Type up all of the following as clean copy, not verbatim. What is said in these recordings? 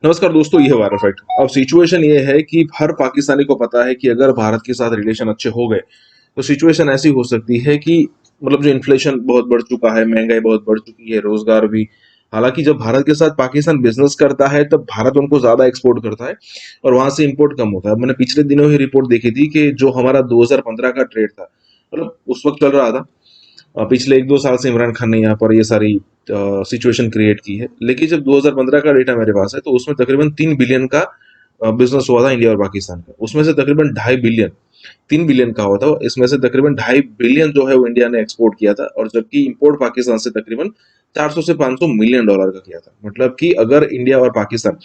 नमस्कार दोस्तों, ये है वायरल फैक्ट। अब सिचुएशन ये है कि हर पाकिस्तानी को पता है कि अगर भारत के साथ रिलेशन अच्छे हो गए तो सिचुएशन ऐसी हो सकती है कि मतलब जो इन्फ्लेशन बहुत बढ़ चुका है, महंगाई बहुत बढ़ चुकी है, रोजगार भी। हालांकि जब भारत के साथ पाकिस्तान बिजनेस करता है तब भारत उनको ज्यादा एक्सपोर्ट करता है और वहां से इंपोर्ट कम होता है। मैंने पिछले दिनों ही रिपोर्ट देखी थी कि जो हमारा 2015 का ट्रेड था, मतलब उस वक्त चल रहा था। पिछले 1-2 साल से इमरान खान ने यहाँ पर ये सारी सिचुएशन क्रिएट की है। लेकिन जब 2015 का डेटा मेरे पास है तो उसमें तकरीबन 3 बिलियन का बिजनेस हुआ था इंडिया और पाकिस्तान का। उसमें से तकरीबन 2.5 बिलियन, 3 बिलियन का हुआ था, इसमें से तकरीबन 2.5 बिलियन जो है वो इंडिया ने एक्सपोर्ट किया था। और जबकि इंपोर्ट पाकिस्तान से तकरीबन 400 से 500 मिलियन डॉलर का किया था। मतलब कि अगर इंडिया और पाकिस्तान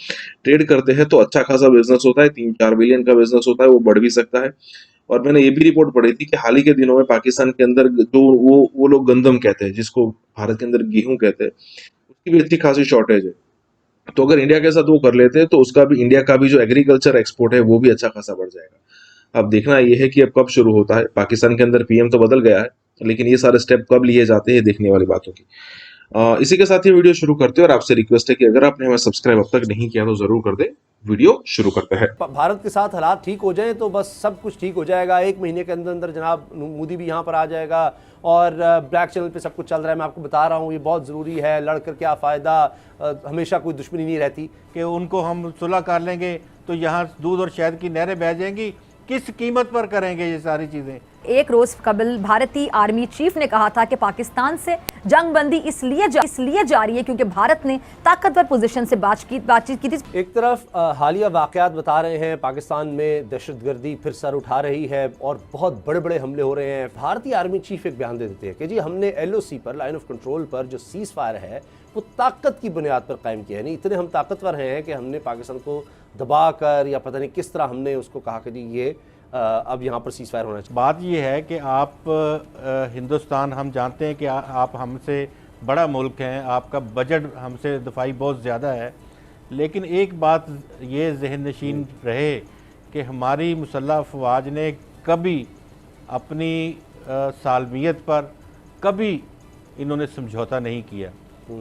ट्रेड करते हैं तो अच्छा खासा बिजनेस होता है, 3-4 बिलियन का बिजनेस होता है, वो बढ़ भी सकता है। और मैंने ये भी रिपोर्ट पढ़ी थी कि हाल ही के दिनों में पाकिस्तान के अंदर जो वो लोग गंदम कहते हैं, जिसको भारत के अंदर गेहूं कहते हैं, उसकी भी अच्छी खासी शॉर्टेज है। तो अगर इंडिया के साथ वो कर लेते हैं तो उसका भी, इंडिया का भी जो एग्रीकल्चर एक्सपोर्ट है वो भी अच्छा खासा बढ़ जाएगा। अब देखना ये है कि अब कब शुरू होता है। पाकिस्तान के अंदर पीएम तो बदल गया है, लेकिन ये सारे स्टेप कब लिए जाते हैं देखने वाली बातों की। इसी के साथ ये वीडियो शुरू करते हैं और आपसे रिक्वेस्ट है कि अगर आपने हमें सब्सक्राइब अब तक नहीं किया तो जरूर कर दे। वीडियो शुरू करते हैं। भारत के साथ हालात ठीक हो जाएं तो बस सब कुछ ठीक हो जाएगा। 1 महीने के अंदर अंदर जनाब मोदी भी यहाँ पर आ जाएगा और ब्लैक चैनल पे सब कुछ चल रहा है। मैं आपको बता रहा हूँ, ये बहुत ज़रूरी है। लड़कर क्या फ़ायदा, हमेशा कोई दुश्मनी नहीं रहती कि उनको हम सुलह कर लेंगे तो यहाँ दूध और शहद की नहरें बह जाएंगी। किस कीमत पर करेंगे ये सारी चीज़ें? एक रोज कबल भारतीय आर्मी चीफ ने कहा था कि पाकिस्तान से जंगबंदी इसलिए जारी है क्योंकि भारत ने ताकतवर पोजीशन से बातचीत की थी। एक तरफ हालिया वाक़यात बता रहे हैं पाकिस्तान में दहशतगर्दी फिर सर उठा रही है और बहुत बड़े बड़े हमले हो रहे हैं। भारतीय आर्मी चीफ एक बयान दे देते हैं कि जी हमने LOC पर, लाइन ऑफ कंट्रोल पर जो सीज फायर है वो ताकत की बुनियाद पर कायम किया है। नहीं, इतने हम ताकतवर हैं कि हमने पाकिस्तान को दबा कर या पता नहीं किस तरह हमने उसको कहा कि जी ये अब यहाँ पर सीज फायर होना चाहिए। बात ये है कि आप हिंदुस्तान, हम जानते हैं कि आप हमसे बड़ा मुल्क हैं, आपका बजट हमसे दफाई बहुत ज़्यादा है, लेकिन एक बात ये जहन नशीन रहे कि हमारी मुसल्लह अफवाज ने कभी अपनी सालमियत पर कभी इन्होंने समझौता नहीं किया।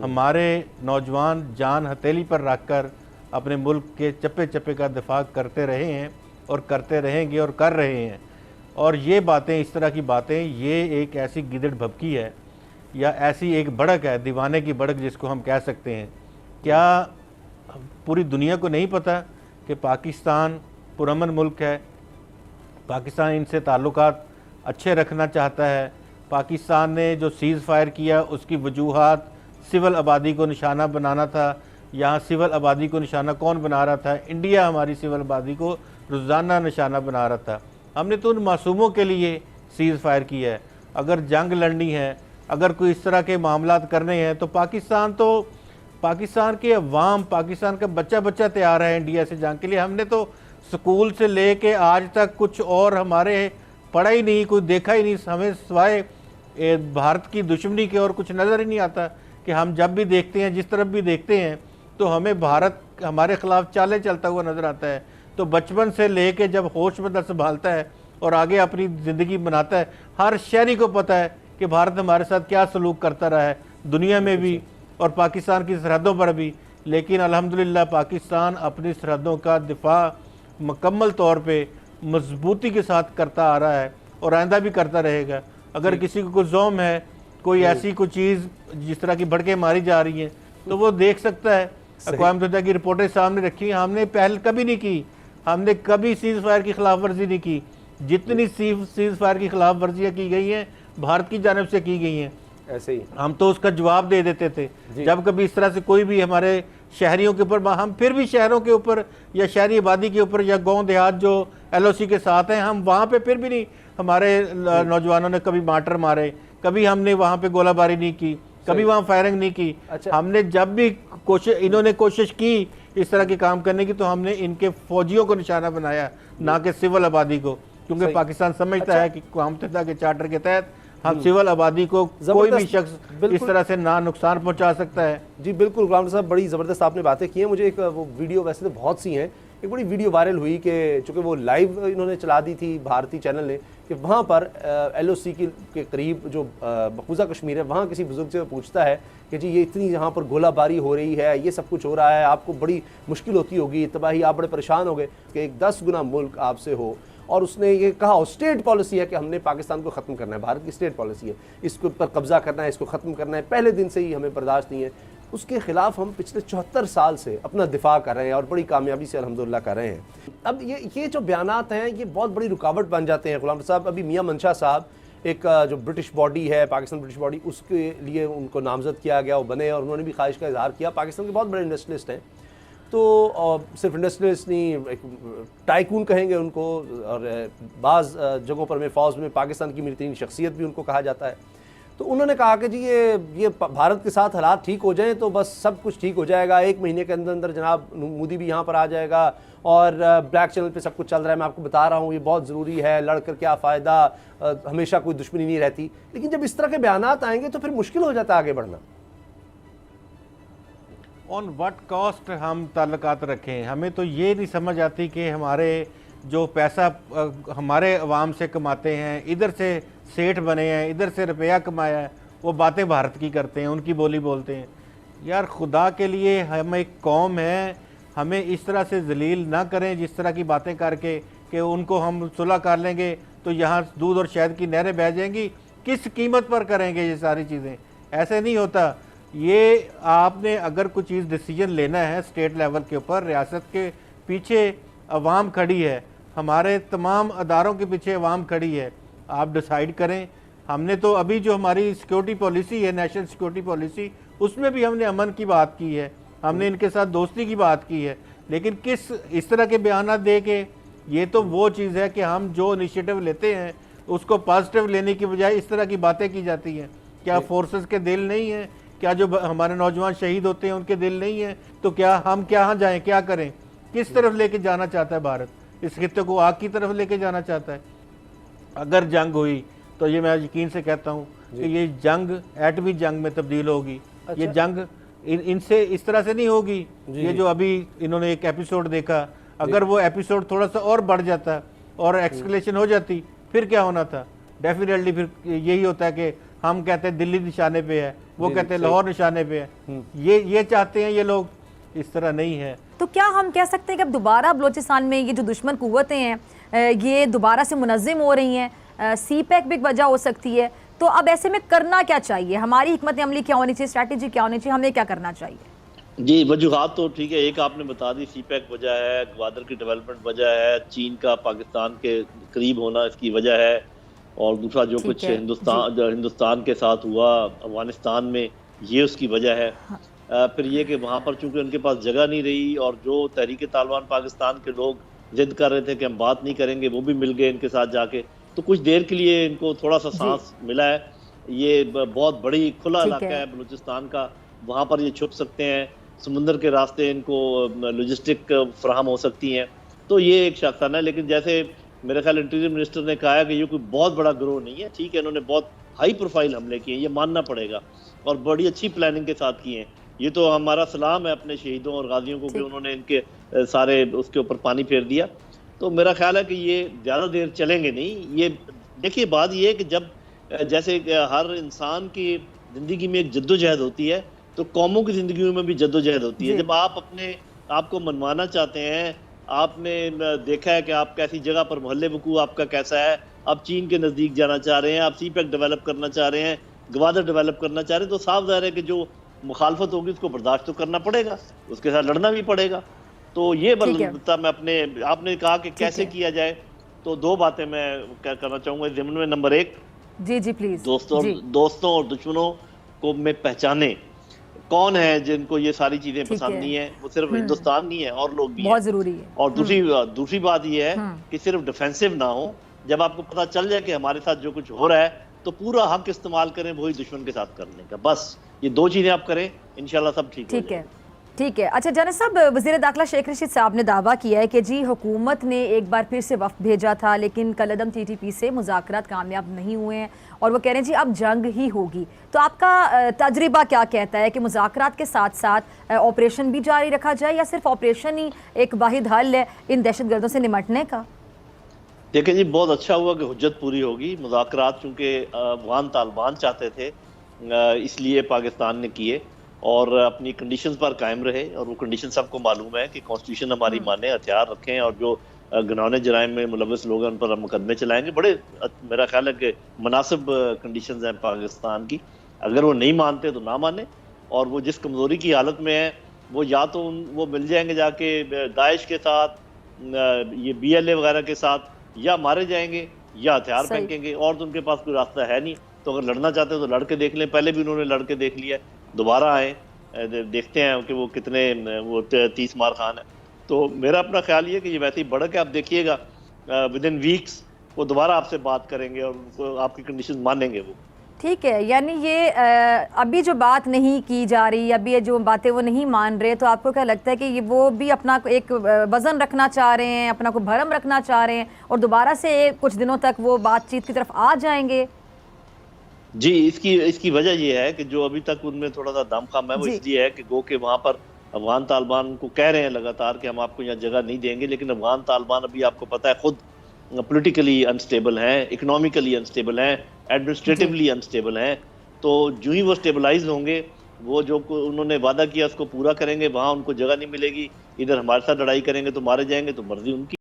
हमारे नौजवान जान हथेली पर रख कर अपने मुल्क के चप्पे चप्पे का दिफा करते रहे हैं और करते रहेंगे और कर रहे हैं। और ये बातें, इस तरह की बातें, ये एक ऐसी गिदड़ भभकी है या ऐसी एक भड़क है, दीवाने की भड़क जिसको हम कह सकते हैं। क्या पूरी दुनिया को नहीं पता कि पाकिस्तान पुरअमन मुल्क है? पाकिस्तान इनसे ताल्लुकात अच्छे रखना चाहता है। पाकिस्तान ने जो सीज़ फायर किया उसकी वजूहात सिविल आबादी को निशाना बनाना था। यहाँ सिविल आबादी को निशाना कौन बना रहा था? इंडिया हमारी सिविल आबादी को रोज़ाना निशाना बना रहा था। हमने तो उन मासूमों के लिए सीज़ फायर किया है। अगर जंग लड़नी है, अगर कोई इस तरह के मामलात करने हैं तो पाकिस्तान के अवाम, पाकिस्तान का बच्चा बच्चा तैयार है इंडिया से जंग के लिए। हमने तो स्कूल से ले के आज तक कुछ और हमारे पढ़ा ही नहीं, कोई देखा ही नहीं। हमें सिवाय भारत की दुश्मनी के और कुछ नज़र ही नहीं आता कि हम जब भी देखते हैं, जिस तरफ भी देखते हैं, तो हमें भारत हमारे ख़िलाफ़ चाले चलता हुआ नज़र आता है। तो बचपन से लेके जब होश में संभालता है और आगे अपनी ज़िंदगी बनाता है, हर शहरी को पता है कि भारत हमारे साथ क्या सलूक करता रहा है, दुनिया में भी और पाकिस्तान की सरहदों पर भी। लेकिन अल्हम्दुलिल्लाह पाकिस्तान अपनी सरहदों का दिफा मुकम्मल तौर पे मजबूती के साथ करता आ रहा है और आइंदा भी करता रहेगा। अगर किसी को कोई ज़ौम है, कोई ऐसी कोई चीज़ जिस तरह की भड़के मारी जा रही हैं, तो वो देख सकता है। अक़वाम मुत्तहिदा की रिपोर्टें सामने रखी, हमने पहल कभी नहीं की, हमने कभी सीज़ फायर की खिलाफ वर्जी नहीं की। जितनी सीज़ फायर की खिलाफ वर्जियाँ की गई हैं भारत की जानब से की गई हैं, ऐसे ही हम तो उसका जवाब दे देते थे। जब कभी इस तरह से कोई भी हमारे शहरियों के ऊपर, हम फिर भी शहरों के ऊपर या शहरी आबादी के ऊपर या गांव देहात जो LOC के साथ हैं, हम वहाँ पे फिर भी नहीं, हमारे नौजवानों ने कभी मार्टर मारे, कभी हमने वहाँ पे गोलाबारी नहीं की, कभी वहाँ फायरिंग नहीं की। अच्छा। हमने जब भी इन्होंने कोशिश की इस तरह के काम करने की, तो हमने इनके फौजियों को निशाना बनाया, ना कि सिविल आबादी को, क्योंकि पाकिस्तान समझता है कि अक़वाम मुत्तहिदा के चार्टर के तहत हम सिविल आबादी को कोई भी शख्स इस तरह से ना नुकसान पहुंचा सकता है। जी बिल्कुल, गुलाम साहब, बड़ी ज़बरदस्त आपने बातें की हैं। मुझे एक वो वीडियो, वैसे तो बहुत सी हैं, एक बड़ी वीडियो वायरल हुई कि चूँकि वो लाइव इन्होंने चला दी थी भारतीय चैनल ने, कि वहाँ पर LOC के करीब जो मकबूजा कश्मीर है, वहाँ किसी बुजुर्ग से पूछता है कि जी ये इतनी यहाँ पर गोलाबारी हो रही है, ये सब कुछ हो रहा है, आपको बड़ी मुश्किल होती होगी, तबाही, आप बड़े परेशान हो गए कि एक 10 गुना मुल्क आपसे हो। और उसने ये कहा, और स्टेट पॉलिसी है कि हमने पाकिस्तान को ख़त्म करना है, भारत की स्टेट पॉलिसी है, इसके ऊपर कब्जा करना है, इसको ख़त्म करना है, पहले दिन से ही हमें बर्दाश्त नहीं है। उसके ख़िलाफ़ हम पिछले 74 साल से अपना दिफा कर रहे हैं और बड़ी कामयाबी से अल्हम्दुलिल्लाह कर रहे हैं। अब ये जो बयानात हैं ये बहुत बड़ी रुकावट बन जाते हैं। गुलाम साहब, अभी मियां मंशा साहब, एक जो ब्रिटिश बॉडी है, पाकिस्तान ब्रिटिश बॉडी, उसके लिए उनको नामजद किया गया, वो बने, और उन्होंने भी ख्वाहिश का इजहार किया। पाकिस्तान के बहुत बड़े इंडस्ट्रियलिस्ट हैं, तो सिर्फ इंडस्ट्रियलिस्ट नहीं, एक टाइकून कहेंगे उनको, और बाज़ जगहों पर में फ़ौज में पाकिस्तान की मीरतरीन शख्सियत भी उनको कहा जाता है। तो उन्होंने कहा कि जी ये भारत के साथ हालात ठीक हो जाएं तो बस सब कुछ ठीक हो जाएगा, 1 महीने के अंदर अंदर जनाब मोदी भी यहाँ पर आ जाएगा, और ब्लैक चैनल पे सब कुछ चल रहा है, मैं आपको बता रहा हूँ, ये बहुत ज़रूरी है, लड़कर क्या फ़ायदा, हमेशा कोई दुश्मनी नहीं रहती। लेकिन जब इस तरह के बयानात आएंगे तो फिर मुश्किल हो जाता है आगे बढ़ना। ऑन व्हाट कॉस्ट हम ताल्लुकात रखें, हमें तो ये नहीं समझ आती कि हमारे जो पैसा हमारे अवाम से कमाते हैं, इधर से सेठ बने हैं, इधर से रुपया कमाया है, वो बातें भारत की करते हैं, उनकी बोली बोलते हैं। यार खुदा के लिए, हम एक कौम है, हमें इस तरह से जलील ना करें जिस तरह की बातें करके कि उनको हम सुलह कर लेंगे तो यहाँ दूध और शहद की नहरें बह जाएंगी। किस कीमत पर करेंगे ये सारी चीज़ें? ऐसे नहीं होता। ये आपने अगर कोई चीज़ डिसीजन लेना है स्टेट लेवल के ऊपर, रियासत के पीछे अवाम खड़ी है, हमारे तमाम अदारों के पीछे अवाम खड़ी है, आप डिसाइड करें। हमने तो अभी जो हमारी सिक्योरिटी पॉलिसी है, नेशनल सिक्योरिटी पॉलिसी, उसमें भी हमने अमन की बात की है, हमने इनके साथ दोस्ती की बात की है, लेकिन किस इस तरह के बयान दे के, ये तो वो चीज़ है कि हम जो इनिशिएटिव लेते हैं उसको पॉजिटिव लेने की बजाय इस तरह की बातें की जाती हैं। क्या फोर्सेस के दिल नहीं है? क्या जो हमारे नौजवान शहीद होते हैं उनके दिल नहीं है? तो क्या हम क्या जाएँ, क्या करें? किस तरफ लेके जाना चाहता है भारत? इस खित्ते को आग की तरफ लेके जाना चाहता है। अगर जंग हुई तो ये मैं यकीन से कहता हूँ कि ये जंग एटमी जंग में तब्दील होगी। ये जंग इनसे इस तरह से नहीं होगी। ये जो अभी इन्होंने एक एपिसोड देखा, अगर वो एपिसोड थोड़ा सा और बढ़ जाता और एक्सकलेशन हो जाती, फिर क्या होना था? डेफिनेटली फिर यही होता है कि हम कहते हैं दिल्ली निशाने पे है, वो कहते हैं लाहौर निशाने पे है। ये चाहते हैं ये लोग, इस तरह नहीं है। तो क्या हम कह सकते हैं कि अब दोबारा बलूचिस्तान में ये जो दुश्मन कुव्वतें हैं ये दोबारा से मुनज़्ज़म हो रही हैं? CPEC भी एक वजह हो सकती है। तो अब ऐसे में करना क्या चाहिए? हमारी हिकमत अमली क्या होनी चाहिए, स्ट्रैटेजी क्या होनी चाहिए, हमें क्या करना चाहिए? जी, वजूहात तो ठीक है, एक आपने बता दी, CPEC वजह है, ग्वादर की डेवलपमेंट वजह है, चीन का पाकिस्तान के करीब होना इसकी वजह है, और दूसरा जो कुछ हिंदुस्तान के साथ हुआ अफगानिस्तान में, ये उसकी वजह है। फिर ये कि वहाँ पर चूंकि उनके पास जगह नहीं रही, और जो तहरीक तालिबान पाकिस्तान के लोग जिद कर रहे थे कि हम बात नहीं करेंगे, वो भी मिल गए इनके साथ जाके, तो कुछ देर के लिए इनको थोड़ा सा सांस मिला है। ये बहुत बड़ी खुला इलाका है बलूचिस्तान का, वहाँ पर ये छुप सकते हैं, समुंदर के रास्ते इनको लॉजिस्टिक फ्राहम हो सकती हैं, तो ये एक शख्सन है। लेकिन जैसे मेरे ख्याल इंटीरियर मिनिस्टर ने कहा है कि ये कोई बहुत बड़ा गिरोह नहीं है। ठीक है, इन्होंने बहुत हाई प्रोफाइल हमले किए हैं, ये मानना पड़ेगा, और बड़ी अच्छी प्लानिंग के साथ किए हैं। ये तो हमारा सलाम है अपने शहीदों और गाजियों को कि उन्होंने इनके सारे उसके ऊपर पानी फेर दिया। तो मेरा ख्याल है कि ये ज़्यादा देर चलेंगे नहीं। ये देखिए, बात ये है कि जब जैसे हर इंसान की ज़िंदगी में एक जद्दोजहद होती है, तो कौमों की ज़िंदगी में भी जद्दोजहद होती है। जब आप अपने आप को मनवाना चाहते हैं, आपने देखा है कि आप कैसी जगह पर, मोहल्ले वकू आपका कैसा है, आप चीन के नज़दीक जाना चाह रहे हैं, आप CPEC डेवलप करना चाह रहे हैं, ग्वादर डेवलप करना चाह रहे हैं, तो साफ ज़ाहिर है कि जो मुखालफत होगी उसको बर्दाश्त तो करना पड़ेगा, उसके साथ लड़ना भी पड़ेगा। तो ये बलता मैं अपने, आपने कहा कि कैसे किया जाए, तो 2 बातें मैं क्या करना चाहूँगा इस ज़मीन में। नंबर 1, जी जी प्लीज, दोस्तों और दुश्मनों को में पहचाने कौन है जिनको ये सारी चीजें पसंद नहीं है। वो सिर्फ हिंदुस्तान नहीं है, और लोग भी बहुत जरूरी है। और दूसरी बात ये है कि सिर्फ डिफेंसिव ना हो। जब आपको पता चल जाए कि हमारे साथ जो कुछ हो रहा है, तो पूरा हक इस्तेमाल करें वही दुश्मन के साथ करने का। बस ये 2 चीजें आप करें, इंशाल्लाह सब ठीक हो जाएगा। ठीक है। अच्छा जानिब साहब, वज़ीर दाखिला शेख रशीद साहब ने दावा किया है कि जी हुकूमत ने एक बार फिर से वफ़द भेजा था, लेकिन कलअदम TTP से मुज़ाकरात कामयाब नहीं हुए हैं और वो कह रहे हैं जी अब जंग ही होगी। तो आपका तजर्बा क्या कहता है कि मुज़ाकरात के साथ साथ ऑपरेशन भी जारी रखा जाए या सिर्फ ऑपरेशन ही एक वाहिद हल है इन दहशतगर्दों से निमटने का? देखिए जी, बहुत अच्छा हुआ कि हुज्जत पूरी होगी। मुज़ाकरात चूँकि अफ़गान तालिबान चाहते थे, इसलिए पाकिस्तान ने किए और अपनी कंडीशंस पर कायम रहे, और वो कंडीशन सबको मालूम है कि कॉन्स्टिट्यूशन हमारी माने, हथियार रखें, और जो घिनौने जराइम में मुलव्वस लोग हैं उन पर हम मुकदमे चलाएंगे। बड़े मेरा ख्याल है कि मुनासिब कंडीशंस हैं पाकिस्तान की। अगर वो नहीं मानते तो ना माने, और वो जिस कमज़ोरी की हालत में है वो या तो वो मिल जाएंगे जाके दाइश के साथ, ये BLA वगैरह के साथ, या मारे जाएंगे या हथियार सही। फेंकेंगे, और तो उनके पास कोई रास्ता है नहीं। तो अगर लड़ना चाहते हो तो लड़ के देख लें, पहले भी उन्होंने लड़ के देख लिया है, दोबारा आए, देखते हैं कि वो कितने वो 30 मार खान है। तो मेरा अपना ख्याल ये है कि ये वैसे ही बढ़ के आप देखिएगा, विद इन वीक्स वो दोबारा आपसे बात करेंगे और उनको आपकी कंडीशन मानेंगे वो। ठीक है, यानी ये अभी जो बात नहीं की जा रही, अभी ये जो बातें वो नहीं मान रहे, तो आपको क्या लगता है कि ये वो भी अपना एक वज़न रखना चाह रहे हैं, अपना कोई भरम रखना चाह रहे हैं और दोबारा से कुछ दिनों तक वो बातचीत की तरफ आ जाएंगे? जी, इसकी वजह ये है कि जो अभी तक उनमें थोड़ा सा दम कम है, वो जी। इसलिए है कि गो के वहाँ पर अफगान तालिबान को कह रहे हैं लगातार कि हम आपको यहाँ जगह नहीं देंगे, लेकिन अफगान तालिबान अभी आपको पता है खुद पॉलिटिकली अनस्टेबल हैं, इकोनॉमिकली अनस्टेबल हैं, एडमिनिस्ट्रेटिवली अनस्टेबल हैं। तो जो ही वो स्टेबलाइज होंगे, वो जो उन्होंने वादा किया उसको पूरा करेंगे, वहाँ उनको जगह नहीं मिलेगी। इधर हमारे साथ लड़ाई करेंगे तो मारे जाएंगे, तो मर्जी उनकी।